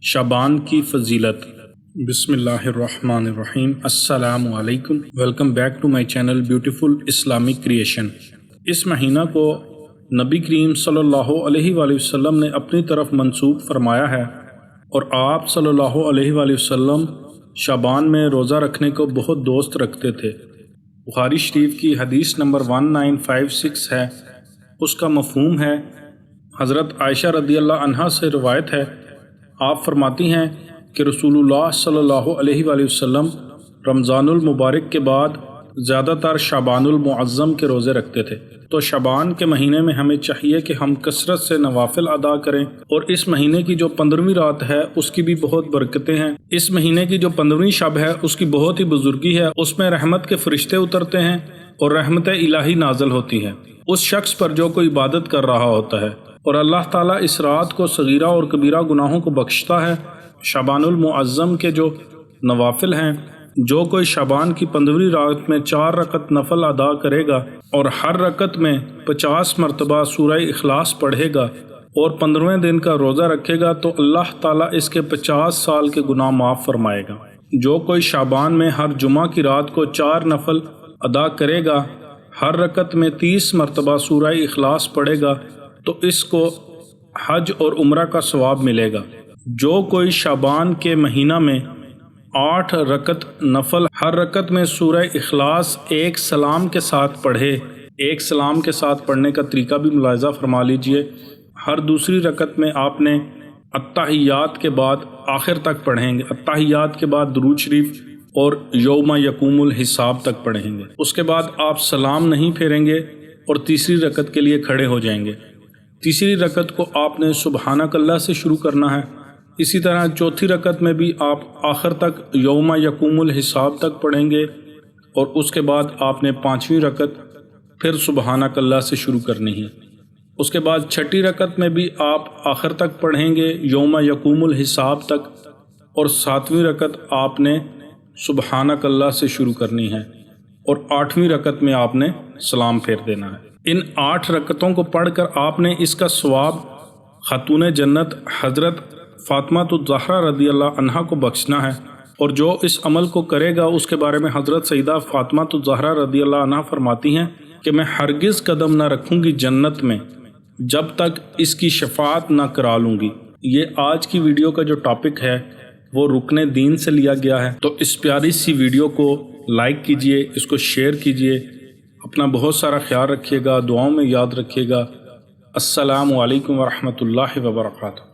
شعبان کی فضیلت۔ بسم اللہ الرحمن الرحیم۔ السلام علیکم، welcome back to my channel beautiful Islamic creation. اس مہینہ کو نبی کریم صلی اللہ علیہ وآلہ وسلم نے اپنی طرف منسوب فرمایا ہے، اور آپ صلی اللہ علیہ وآلہ وسلم شعبان میں روزہ رکھنے کو بہت دوست رکھتے تھے۔ بخاری شریف کی حدیث نمبر 1956 ہے، اس کا مفہوم ہے، حضرت عائشہ رضی اللہ عنہا سے روایت ہے، آپ فرماتی ہیں کہ رسول اللہ صلی اللہ علیہ وآلہ وسلم رمضان المبارک کے بعد زیادہ تر شعبان المعظم کے روزے رکھتے تھے۔ تو شعبان کے مہینے میں ہمیں چاہیے کہ ہم کثرت سے نوافل ادا کریں، اور اس مہینے کی جو 15ویں رات ہے اس کی بھی بہت برکتیں ہیں۔ اس مہینے کی جو 15ویں شب ہے اس کی بہت ہی بزرگی ہے، اس میں رحمت کے فرشتے اترتے ہیں اور رحمت الہی نازل ہوتی ہے اس شخص پر جو کوئی عبادت کر رہا ہوتا ہے، اور اللہ تعالیٰ اس رات کو صغیرہ اور کبیرہ گناہوں کو بخشتا ہے۔ شعبان المعظم کے جو نوافل ہیں، جو کوئی شعبان کی 15ویں رات میں 4 رکعت نفل ادا کرے گا اور ہر رکعت میں 50 مرتبہ سورہ اخلاص پڑھے گا اور 15ویں دن کا روزہ رکھے گا، تو اللہ تعالیٰ اس کے 50 سال کے گناہ معاف فرمائے گا۔ جو کوئی شعبان میں ہر جمعہ کی رات کو 4 نفل ادا کرے گا، ہر رکعت میں 30 مرتبہ سورہ اخلاص پڑھے گا، تو اس کو حج اور عمرہ کا ثواب ملے گا۔ جو کوئی شعبان کے مہینہ میں 8 رکعت نفل ہر رکعت میں سورہ اخلاص ایک سلام کے ساتھ پڑھے، ایک سلام کے ساتھ پڑھنے کا طریقہ بھی ملاحظہ فرما لیجئے۔ ہر دوسری رکعت میں آپ نے التحیات کے بعد آخر تک پڑھیں گے، التحیات کے بعد درود شریف اور یوم یقوم الحساب تک پڑھیں گے۔ اس کے بعد آپ سلام نہیں پھیریں گے اور تیسری رکعت کے لیے کھڑے ہو جائیں گے۔ تیسری رکعت کو آپ نے سبحانک اللہ سے شروع کرنا ہے۔ اسی طرح چوتھی رکعت میں بھی آپ آخر تک یوم یقوم الحساب تک پڑھیں گے، اور اس کے بعد آپ نے 5ویں رکعت پھر سبحانک اللہ سے شروع کرنی ہے۔ اس کے بعد 6ٹھی رکعت میں بھی آپ آخر تک پڑھیں گے یوم یقوم الحساب تک، اور 7ویں رکعت آپ نے سبحانک اللہ سے شروع کرنی ہے، اور 8ویں رکعت میں آپ نے سلام پھیر دینا ہے۔ ان 8 رکعتوں کو پڑھ کر آپ نے اس کا ثواب خاتون جنت حضرت فاطمہ الزہرا رضی اللہ عنہا کو بخشنا ہے، اور جو اس عمل کو کرے گا اس کے بارے میں حضرت سیدہ فاطمہ الزہرا رضی اللہ عنہا فرماتی ہیں کہ میں ہرگز قدم نہ رکھوں گی جنت میں جب تک اس کی شفاعت نہ کرا لوں گی۔ یہ آج کی ویڈیو کا جو ٹاپک ہے وہ رکن دین سے لیا گیا ہے، تو اس پیاری سی ویڈیو کو لائک کیجئے، اس کو شیئر کیجئے، اپنا بہت سارا خیال رکھیے گا، دعاؤں میں یاد رکھیے گا۔ السلام علیکم ورحمۃ اللہ وبرکاتہ۔